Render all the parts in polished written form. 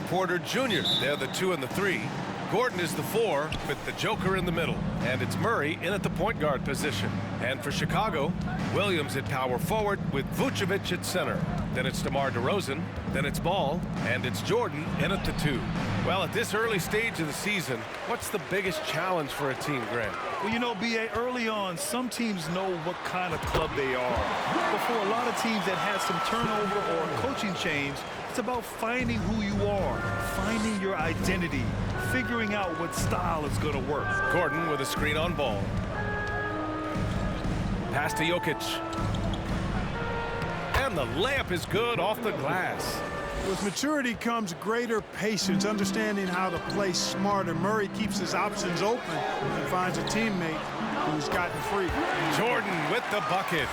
Porter Jr. They're the 2 and the 3. Gordon is the 4 with the Joker in the middle. And it's Murray in at the point guard position. And for Chicago, Williams at power forward with Vucevic at center. Then it's DeMar DeRozan. Then it's Ball. And it's Jordan in at the 2. Well, at this early stage of the season, what's the biggest challenge for a team, Grant? Well, you know, B.A., early on, some teams know what kind of club they are. But for a lot of teams that had some turnover or a coaching change, it's about finding who you are, finding your identity, figuring out what style is going to work. Gordon with a screen on Ball. Pass to Jokic. And the layup is good off the glass. With maturity comes greater patience, understanding how to play smarter. Murray keeps his options open and finds a teammate who's gotten free. Jordan with the bucket.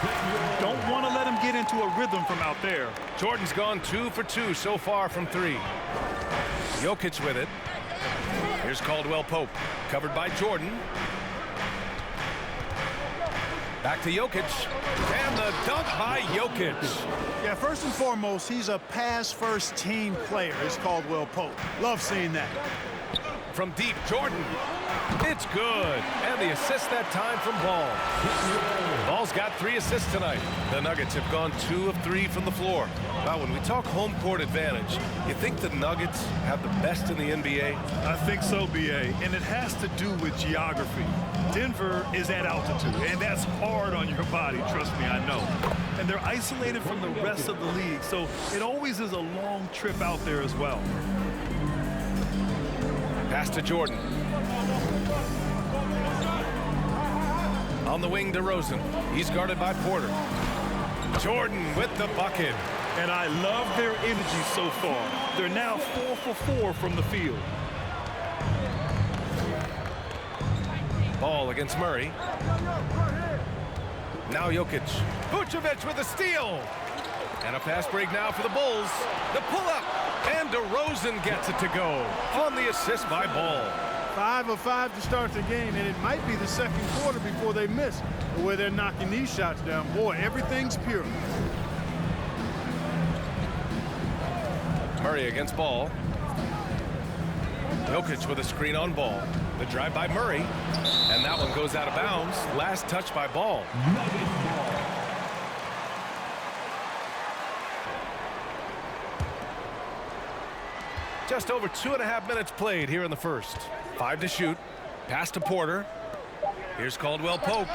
Don't want to let him get into a rhythm from out there. Jordan's gone 2 for 2 so far from 3. Jokic with it. Here's Caldwell Pope, covered by Jordan. Back to Jokic, and the dunk by Jokic. Yeah, first and foremost, he's a pass-first team player, is Caldwell Pope. Love seeing that. From deep, Jordan. It's good. And the assist that time from Ball. Ball's got 3 assists tonight. The Nuggets have gone 2 of 3 from the floor. Now, when we talk home court advantage, you think the Nuggets have the best in the NBA? I think so, B.A., and it has to do with geography. Denver is at altitude, and that's hard on your body, trust me, I know. And they're isolated from the rest of the league, so it always is a long trip out there as well. Pass to Jordan. On the wing, DeRozan. He's guarded by Porter. Jordan with the bucket. And I love their energy so far. They're now 4 for 4 from the field. Ball against Murray. Now Jokic. Vucevic with a steal. And a fast break now for the Bulls. The pull-up. And DeRozan gets it to go on the assist by Ball. 5 of 5 to start the game, and it might be the second quarter before they miss, where they're knocking these shots down. Boy, everything's pure. Murray against Ball. Jokic with a screen on Ball. The drive by Murray. And that one goes out of bounds. Last touch by Ball. Just over 2.5 minutes played here in the first. 5 to shoot. Pass to Porter. Here's Caldwell Pope.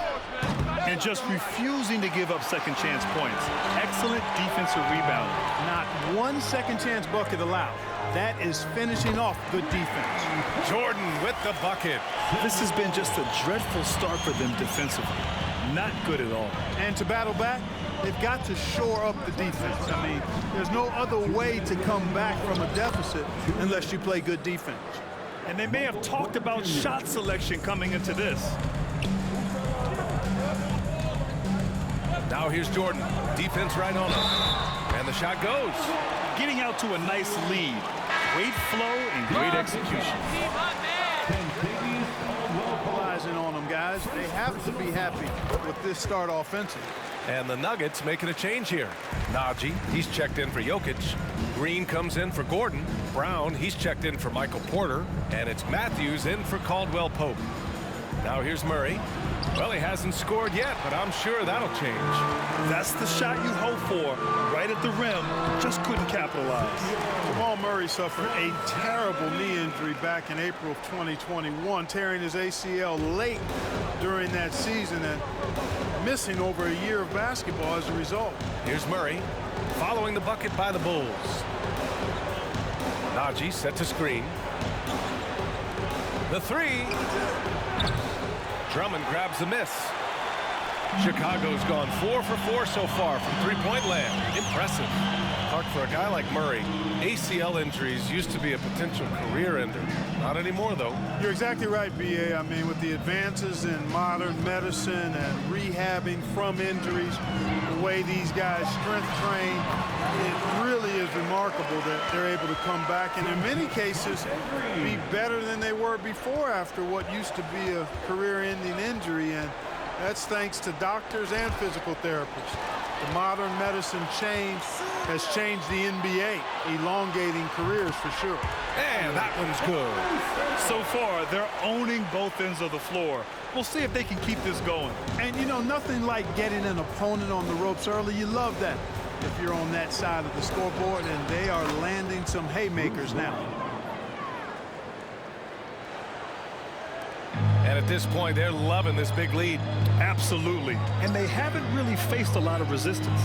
And just refusing to give up second chance points. Excellent defensive rebound. Not one second chance bucket allowed. That is finishing off good defense. Jordan with the bucket. This has been just a dreadful start for them defensively. Not good at all. And to battle back, they've got to shore up the defense. I mean, there's no other way to come back from a deficit unless you play good defense. And they may have talked about shot selection coming into this. Now here's Jordan. Defense right on him. And the shot goes. Getting out to a nice lead. Great flow and great execution. Capitalizing on them, guys. They have to be happy with this start offensively. And the Nuggets making a change here. Najee, he's checked in for Jokic. Green comes in for Gordon. Brown, he's checked in for Michael Porter. And it's Matthews in for Caldwell Pope. Now here's Murray. Well, he hasn't scored yet, but I'm sure that'll change. That's the shot you hope for. Right at the rim. Just couldn't capitalize. Jamal Murray suffered a terrible knee injury back in April of 2021, tearing his ACL late during that season and missing over a year of basketball as a result. Here's Murray, following the bucket by the Bulls. Najee set to screen. The 3. Drummond grabs the miss. Chicago's gone 4 for 4 so far from three-point land. Impressive. Clark, for a guy like Murray, ACL injuries used to be a potential career ender. Not anymore, though. You're exactly right, B.A. I mean, with the advances in modern medicine and rehabbing from injuries, the way these guys strength train, it really is remarkable that they're able to come back and in many cases be better than they were before after what used to be a career-ending injury, and that's thanks to doctors and physical therapists. The modern medicine change has changed the NBA, elongating careers for sure. And that one's good. So far, they're owning both ends of the floor. We'll see if they can keep this going. And, you know, nothing like getting an opponent on the ropes early. You love that if you're on that side of the scoreboard, and they are landing some haymakers now. And at this point, they're loving this big lead. Absolutely. And they haven't really faced a lot of resistance.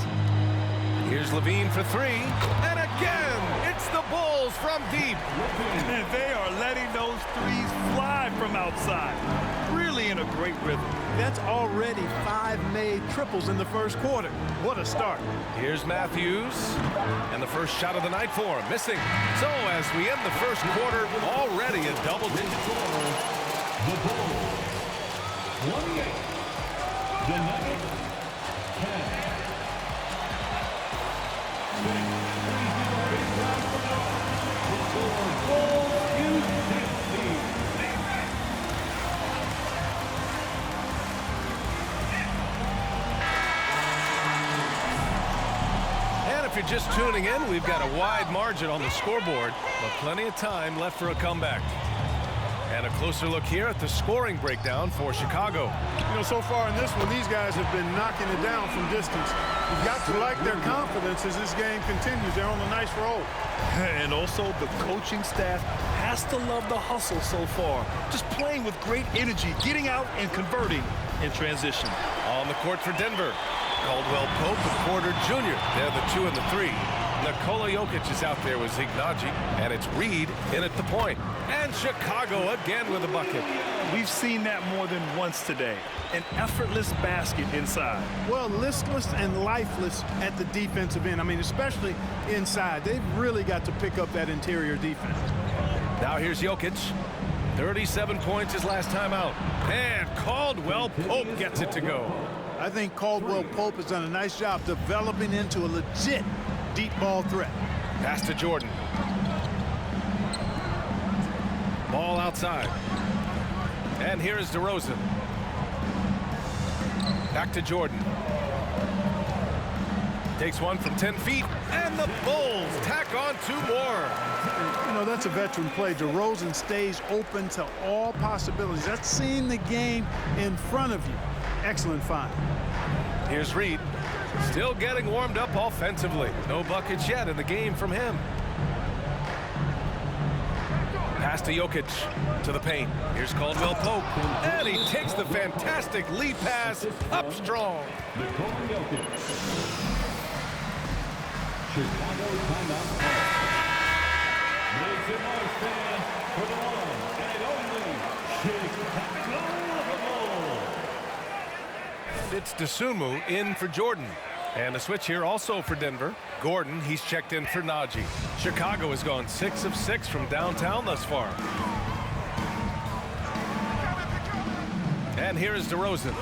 Here's Levine for three. And again, it's the Bulls from deep. And they are letting those threes fly from outside. Really in a great rhythm. That's already 5 made triples in the first quarter. What a start. Here's Matthews. And the first shot of the night for him, missing. So as we end the first quarter, already a double-digit score. The Bulls, 28. The Nuggets, 10. And if you're just tuning in, we've got a wide margin on the scoreboard, but plenty of time left for a comeback. And a closer look here at the scoring breakdown for Chicago. You know, so far in this one, these guys have been knocking it down from distance. You've got to like their confidence as this game continues. They're on a nice roll. And also, the coaching staff has to love the hustle so far. Just playing with great energy, getting out and converting in transition. On the court for Denver, Caldwell Pope and Porter Jr. They're the 2 and the 3. Nikola Jokic is out there with Zignagi, and it's Reed in at the point. And Chicago again with a bucket. We've seen that more than once today. An effortless basket inside. Well, listless and lifeless at the defensive end. I mean, especially inside. They've really got to pick up that interior defense. Now here's Jokic. 37 points his last time out. And Caldwell Pope gets it to go. I think Caldwell Pope has done a nice job developing into a legit deep ball threat. Pass to Jordan. Ball outside. And here is DeRozan. Back to Jordan. Takes one from 10 feet. And the Bulls tack on 2 more. You know, that's a veteran play. DeRozan stays open to all possibilities. That's seeing the game in front of you. Excellent find. Here's Reed. Still getting warmed up offensively. No buckets yet in the game from him. Pass to Jokic to the paint. Here's Caldwell Pope. And he takes the fantastic lead pass up strong. Nikola Jokic. Chicago timeout. Make some noise, fans, for the one and only Chicago Bulls. It's Dosunmu in for Jordan. And a switch here also for Denver. Gordon, he's checked in for Nagy. Chicago has gone 6 of 6 from downtown thus far. And here is DeRozan.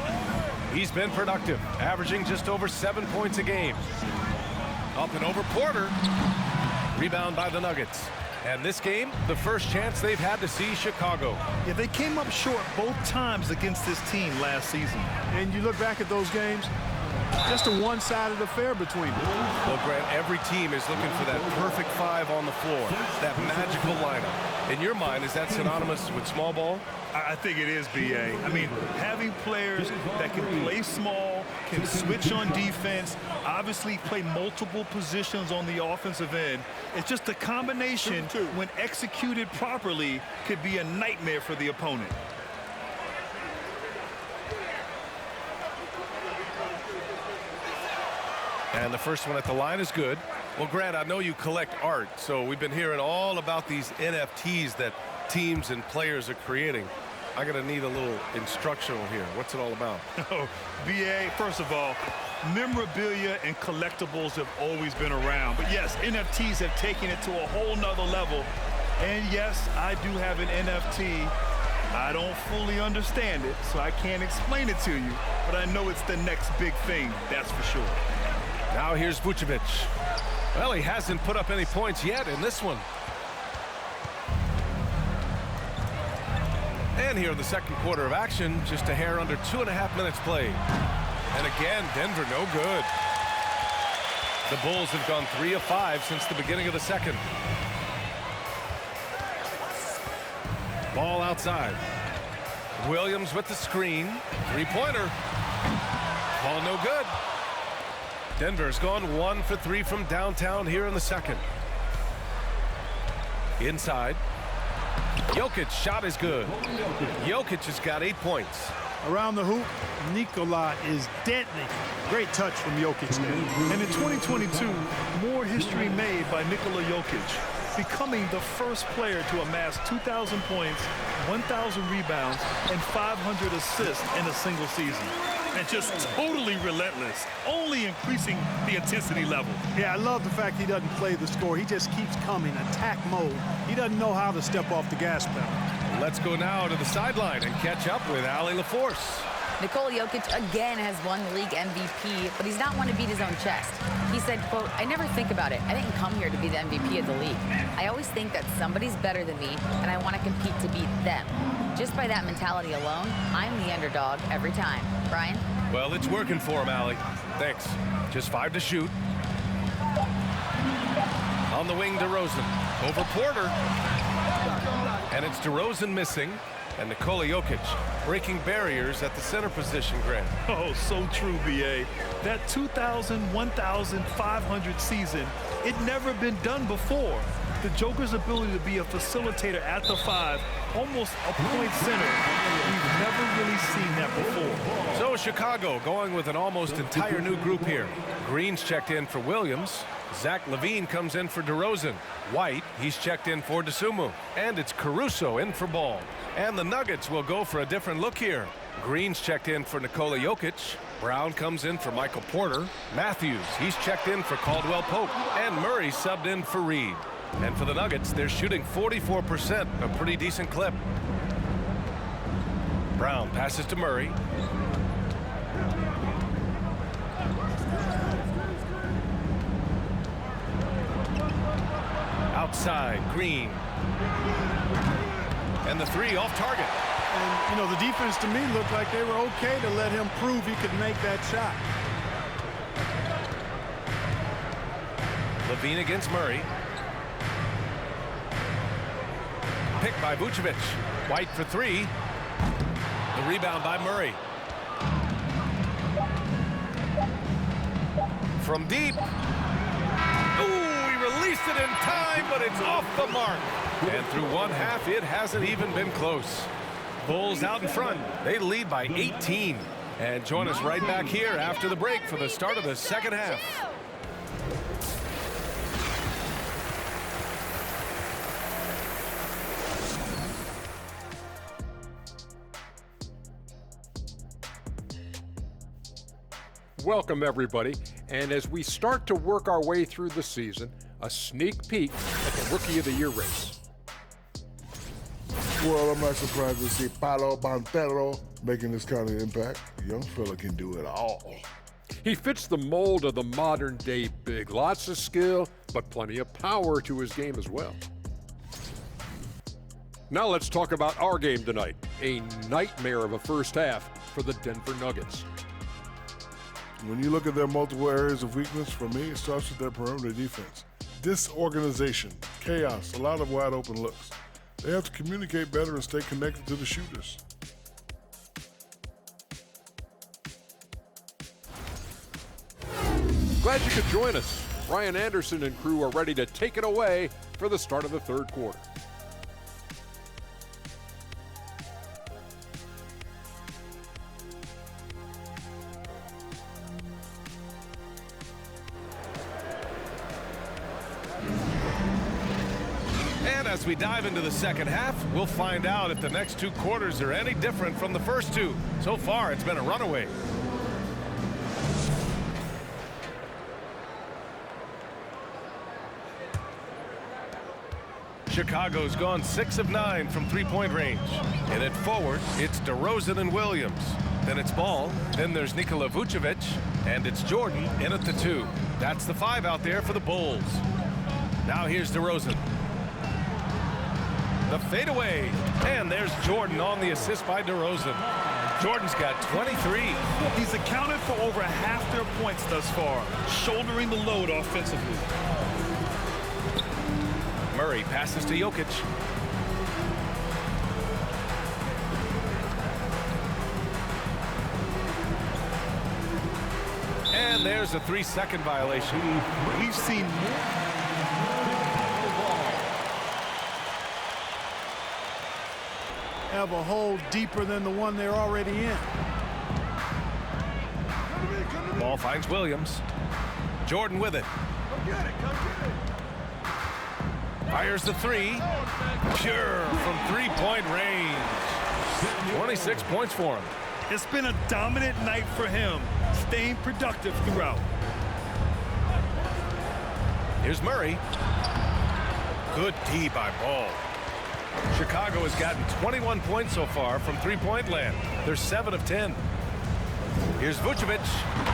He's been productive, averaging just over 7 points a game. Up and over Porter. Rebound by the Nuggets. And this game, the first chance they've had to see Chicago. Yeah, they came up short both times against this team last season. And you look back at those games, just a one-sided affair between them. Well, Grant, every team is looking for that perfect 5 on the floor, that magical lineup. In your mind, is that synonymous with small ball? I think it is, B.A. I mean, having players that can play small, can switch on defense, obviously play multiple positions on the offensive end. It's just a combination, when executed properly, could be a nightmare for the opponent. And the first one at the line is good. Well, Grant, I know you collect art, so we've been hearing all about these NFTs that teams and players are creating. I'm going to need a little instructional here. What's it all about? Oh, B.A., first of all, memorabilia and collectibles have always been around. But yes, NFTs have taken it to a whole nother level. And yes, I do have an NFT. I don't fully understand it, so I can't explain it to you. But I know it's the next big thing, that's for sure. Now here's Vucevic. Well, he hasn't put up any points yet in this one. And here in the second quarter of action, just a hair under 2.5 minutes played. And again, Denver no good. The Bulls have gone 3 of 5 since the beginning of the second. Ball outside. Williams with the screen. Three-pointer. Ball no good. Denver's gone 1 for 3 from downtown here in the second. Inside. Jokic shot is good. Jokic has got 8 points. Around the hoop, Nikola is deadly. Great touch from Jokic there. And in 2022, more history made by Nikola Jokic, becoming the first player to amass 2,000 points, 1,000 rebounds, and 500 assists in a single season. And just totally relentless, only increasing the intensity level. Yeah, I love the fact he doesn't play the score. He just keeps coming, attack mode. He doesn't know how to step off the gas pedal. Let's go now to the sideline and catch up with Allie LaForce. Nikola Jokic again has won the league MVP, but he's not one to beat his own chest. He said, quote, "I never think about it. I didn't come here to be the MVP of the league. I always think that somebody's better than me, and I want to compete to beat them. Just by that mentality alone, I'm the underdog every time." Brian? Well, it's working for him, Allie. Thanks. Just 5 to shoot. On the wing, DeRozan. Over Porter. And it's DeRozan missing. And Nikola Jokic breaking barriers at the center position, Grant. Oh, so true, B.A. That 2,000, 1,500 season, it never been done before. The Joker's ability to be a facilitator at the 5, almost a point center, we've never really seen that before. So Chicago going with an almost entire new group here. Green's checked in for Williams. Zach LaVine comes in for DeRozan. White, he's checked in for DeSumo. And it's Caruso in for Ball. And the Nuggets will go for a different look here. Green's checked in for Nikola Jokic. Brown comes in for Michael Porter. Matthews, he's checked in for Caldwell Pope. And Murray subbed in for Reed. And for the Nuggets, they're shooting 44%, a pretty decent clip. Brown passes to Murray. Outside, Green. And the 3 off target. And, you know, the defense to me looked like they were okay to let him prove he could make that shot. LaVine against Murray. Picked by Vucevic. White for 3. The rebound by Murray. From deep. Ooh, he released it in time, but it's off the mark. And through one half, it hasn't even been close. Bulls out in front. They lead by 18. And join us right back here after the break for the start of the second half. Welcome, everybody. And as we start to work our way through the season, a sneak peek at the Rookie of the Year race. Well, I'm not surprised to see Paolo Banchero making this kind of impact. The young fella can do it all. He fits the mold of the modern-day big. Lots of skill, but plenty of power to his game as well. Now let's talk about our game tonight. A nightmare of a first half for the Denver Nuggets. When you look at their multiple areas of weakness, for me, it starts with their perimeter defense. Disorganization, chaos, a lot of wide open looks. They have to communicate better and stay connected to the shooters. Glad you could join us. Ryan Anderson and crew are ready to take it away for the start of the third quarter. And as we dive into the second half, we'll find out if the next 2 quarters are any different from the first 2. So far, it's been a runaway. Chicago's gone 6 of 9 from three-point range. And at forward, it's DeRozan and Williams. Then it's Ball. Then there's Nikola Vucevic. And it's Jordan in at the 2. That's the 5 out there for the Bulls. Now here's DeRozan. The fadeaway. And there's Jordan on the assist by DeRozan. Jordan's got 23. He's accounted for over half their points thus far, shouldering the load offensively. Murray passes to Jokic. And there's a 3-second violation. We've seen have a hole deeper than the one they're already in. Ball finds Williams. Jordan with it. Fires the three. Pure from three-point range. 26 points for him. It's been a dominant night for him, staying productive throughout. Here's Murray. Good D by Ball. Chicago has gotten 21 points so far from three-point land. They're 7 of 10. Here's Vucevic,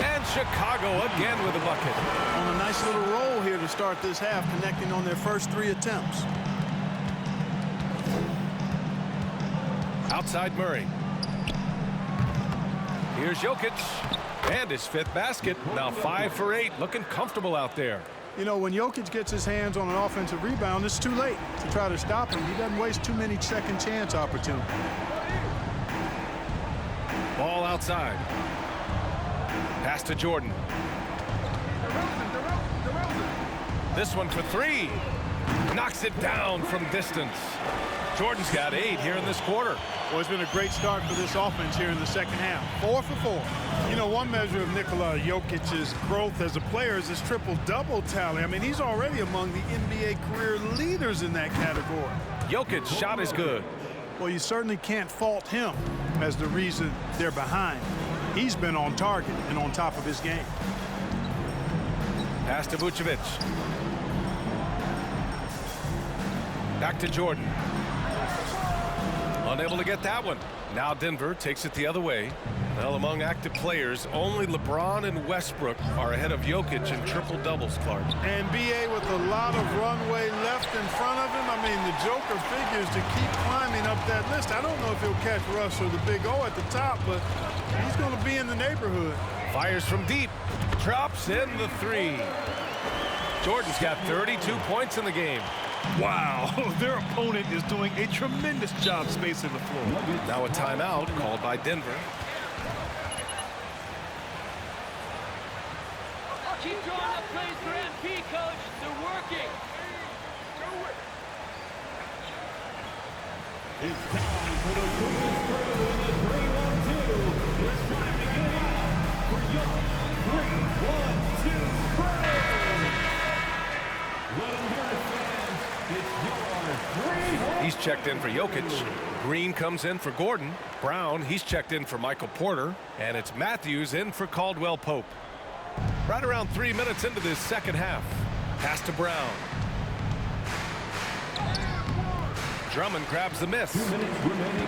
and Chicago again with a bucket. On a nice little roll here to start this half, connecting on their first 3 attempts. Outside Murray. Here's Jokic, and his 5th basket. Now 5 for 8, looking comfortable out there. You know, when Jokic gets his hands on an offensive rebound, it's too late to try to stop him. He doesn't waste too many second chance opportunities. Ball outside. Pass to Jordan. This one for 3. Knocks it down from distance. Jordan's got 8 here in this quarter. Well, it's been a great start for this offense here in the second half. 4 for 4. You know, one measure of Nikola Jokic's growth as a player is his triple-double tally. I mean, he's already among the NBA career leaders in that category. Jokic's shot is good. Well, you certainly can't fault him as the reason they're behind. He's been on target and on top of his game. Pass to Vucevic. Back to Jordan. Unable to get that one. Now Denver takes it the other way. Well, among active players, only LeBron and Westbrook are ahead of Jokic in triple-doubles, Clark. And B.A. with a lot of runway left in front of him. I mean, the Joker figures to keep climbing up that list. I don't know if he'll catch Russ or the Big O at the top, but he's going to be in the neighborhood. Fires from deep. Drops in the 3. Jordan's got 32 points in the game. Wow, their opponent is doing a tremendous job spacing the floor. Now a timeout called by Denver. Keep drawing up plays for MP, coach. They're working. It's time for the quickest throw in the 3-1-2. It's time to get out for your 3-1-2 throw. Let them hear it, fans. It's your 3-1. He's checked in for Jokic. Green comes in for Gordon. Brown, he's checked in for Michael Porter. And it's Matthews in for Caldwell Pope. Right around 3 minutes into this second half. Pass to Brown. Drummond grabs the miss.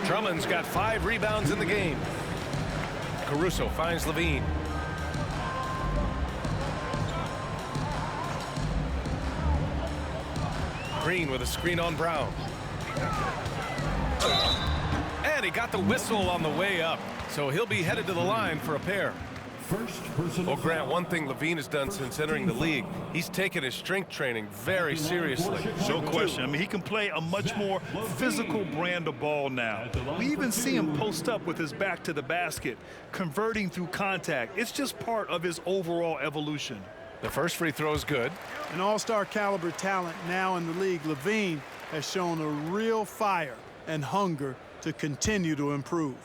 Drummond's got 5 rebounds in the game. Caruso finds Levine. Green with a screen on Brown. And he got the whistle on the way up. So he'll be headed to the line for a pair. Well, Grant, one thing Levine has done since entering the league, he's taken his strength training very seriously. No question. I mean, he can play a much more physical brand of ball now. We even see him post up with his back to the basket, converting through contact. It's just part of his overall evolution. The first free throw is good. An all-star caliber talent now in the league, Levine has shown a real fire and hunger to continue to improve.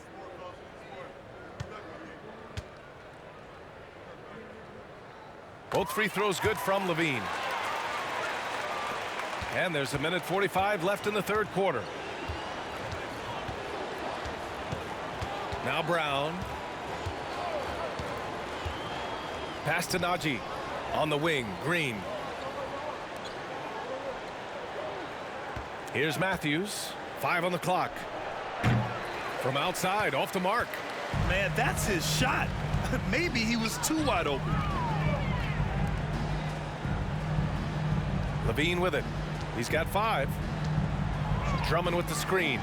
Both free throws good from Levine. And there's 1:45 left in the third quarter. Now Brown. Pass to Najee. On the wing, Green. Here's Matthews. 5 on the clock. From outside, off the mark. Man, that's his shot. Maybe he was too wide open. Levine with it. He's got 5. Drummond with the screen.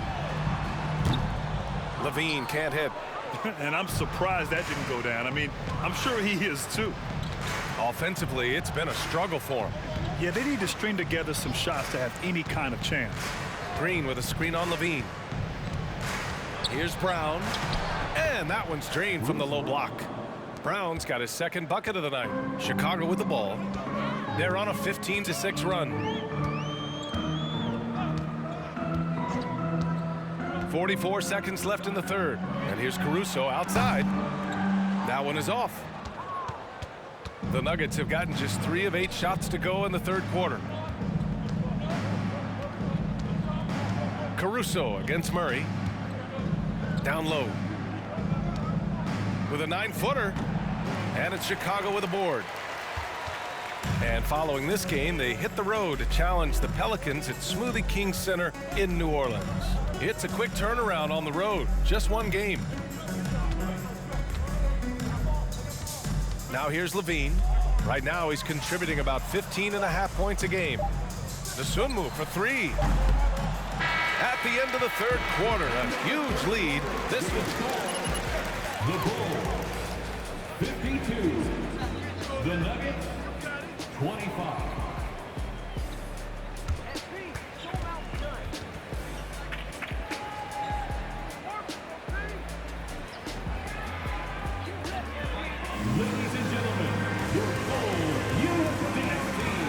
Levine can't hit. And I'm surprised that didn't go down. I mean, I'm sure he is too. Offensively, it's been a struggle for him. Yeah, they need to string together some shots to have any kind of chance. Green with a screen on Levine. Here's Brown. And that one's drained from the low block. Brown's got his second bucket of the night. Chicago with the ball. They're on a 15-6 run. 44 seconds left in the third. And here's Caruso outside. That one is off. The Nuggets have gotten just 3 of 8 shots to go in the third quarter. Caruso against Murray. Down low. With a 9-footer. And it's Chicago with a board. And following this game, they hit the road to challenge the Pelicans at Smoothie King Center in New Orleans. It's a quick turnaround on the road. Just one game. Now here's Levine. Right now he's contributing about 15.5 points a game. Dosunmu for 3. At the end of the third quarter, a huge lead. This The Bulls, 52. The Nuggets, 25. Ladies and gentlemen, your Bulls Youth Dance Team.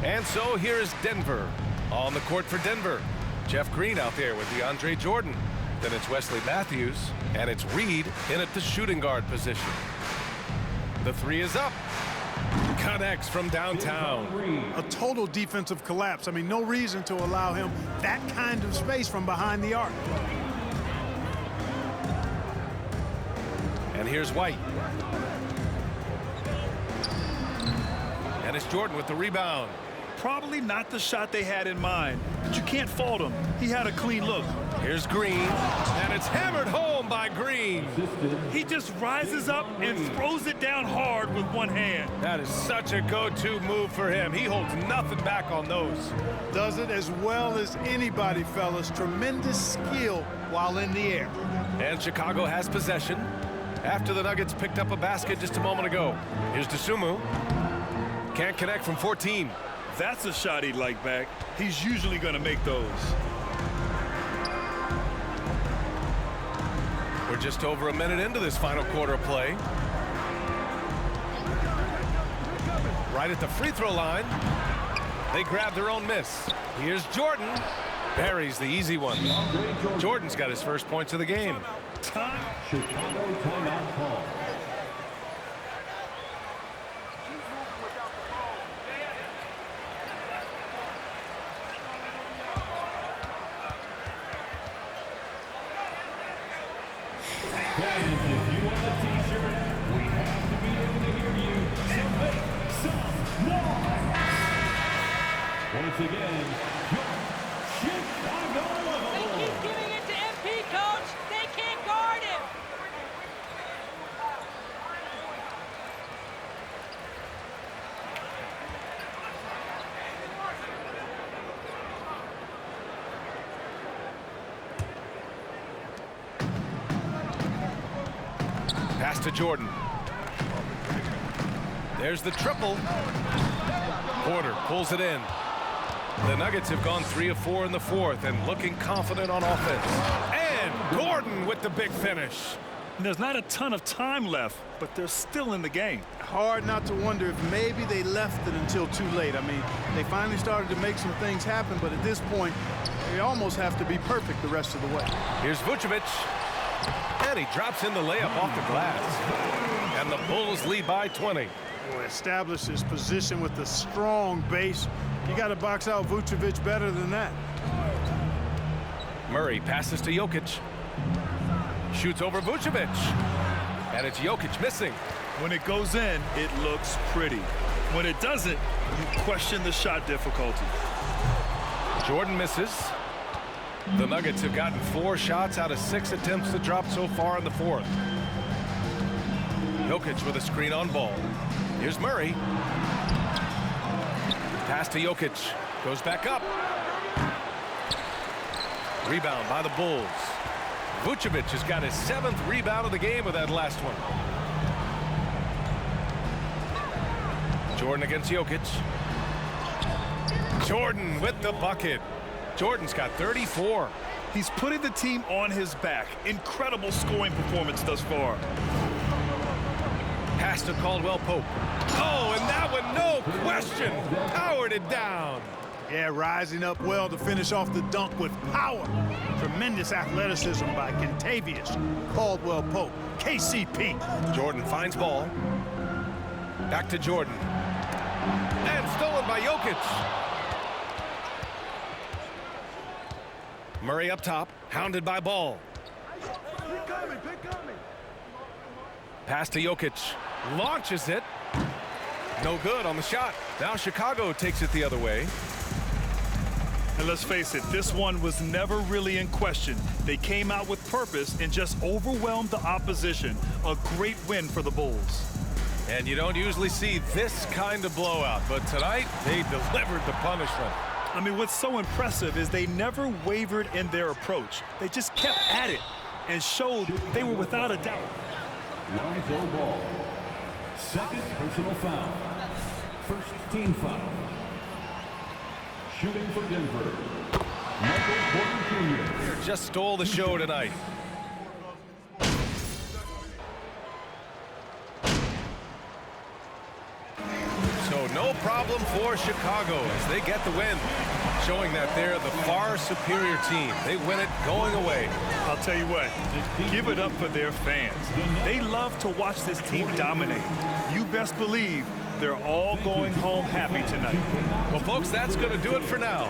And so here's Denver. On the court for Denver. Jeff Green out there with DeAndre Jordan. Then it's Wesley Matthews. And it's Reed in at the shooting guard position. The 3 is up. Connects from downtown. A total defensive collapse. I mean, no reason to allow him that kind of space from behind the arc. And here's White. And it's Jordan with the rebound. Probably not the shot they had in mind, but you can't fault him. He had a clean look. Here's Green, and it's hammered home by Green. He just rises up and throws it down hard with one hand. That is such a go-to move for him. He holds nothing back on those. Does it as well as anybody, fellas. Tremendous skill while in the air. And Chicago has possession after the Nuggets picked up a basket just a moment ago. Here's Dosunmu. Can't connect from 14. That's a shot he'd like back. He's usually going to make those. We're just over a minute into this final quarter of play. Right at the free throw line. They grab their own miss. Here's Jordan. Buries the easy one. Jordan's got his first points of the game. Chicago timeout call. Fans, if you want a t-shirt, we have to be able to hear you, so make some noise. Once again, your Chicago They Bulls. keep giving it to MP, coach. They can't guard him. Pass to Jordan. There's the triple. Porter pulls it in. The Nuggets have gone 3 of 4 in the fourth and looking confident on offense. And Gordon with the big finish. And there's not a ton of time left, but they're still in the game. Hard not to wonder if maybe they left it until too late. I mean, they finally started to make some things happen, but at this point, they almost have to be perfect the rest of the way. Here's Vucevic. And he drops in the layup off the glass. And the Bulls lead by 20. Boy, establish his position with a strong base. You got to box out Vucevic better than that. Murray passes to Jokic. Shoots over Vucevic. And it's Jokic missing. When it goes in, it looks pretty. When it doesn't, you question the shot difficulty. Jordan misses. The Nuggets have gotten 4 shots out of 6 attempts to drop so far in the fourth. Jokic with a screen on ball. Here's Murray. Pass to Jokic. Goes back up. Rebound by the Bulls. Vucevic has got his 7th rebound of the game with that last one. Jordan against Jokic. Jordan with the bucket. Jordan's got 34. He's putting the team on his back. Incredible scoring performance thus far. Pass to Caldwell Pope. Oh, and that one, no question, powered it down. Yeah, rising up well to finish off the dunk with power. Tremendous athleticism by Kentavious Caldwell Pope, KCP. Jordan finds ball. Back to Jordan. And stolen by Jokic. Murray up top, hounded by Ball. Pass to Jokic. Launches it. No good on the shot. Now Chicago takes it the other way. And let's face it, this one was never really in question. They came out with purpose and just overwhelmed the opposition. A great win for the Bulls. And you don't usually see this kind of blowout, but tonight they delivered the punishment. I mean, what's so impressive is they never wavered in their approach. They just kept at it and showed they were without a doubt. Lonzo Ball. 2nd personal foul. 1st team foul. Shooting for Denver, Michael Porter Jr. Just stole the show tonight. So no problem for Chicago as they get the win, showing that they're the far superior team. They win it going away. I'll tell you what, give it up for their fans. They love to watch this team dominate. You best believe they're all going home happy tonight. Well, folks, that's going to do it for now.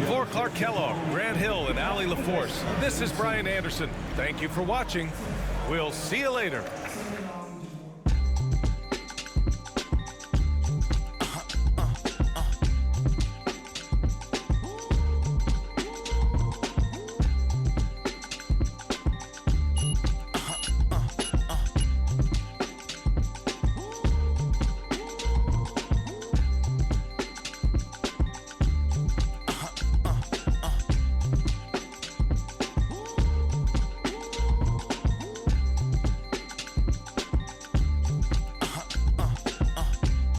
For Clark Kellogg, Grant Hill, and Allie LaForce, this is Brian Anderson. Thank you for watching. We'll see you later.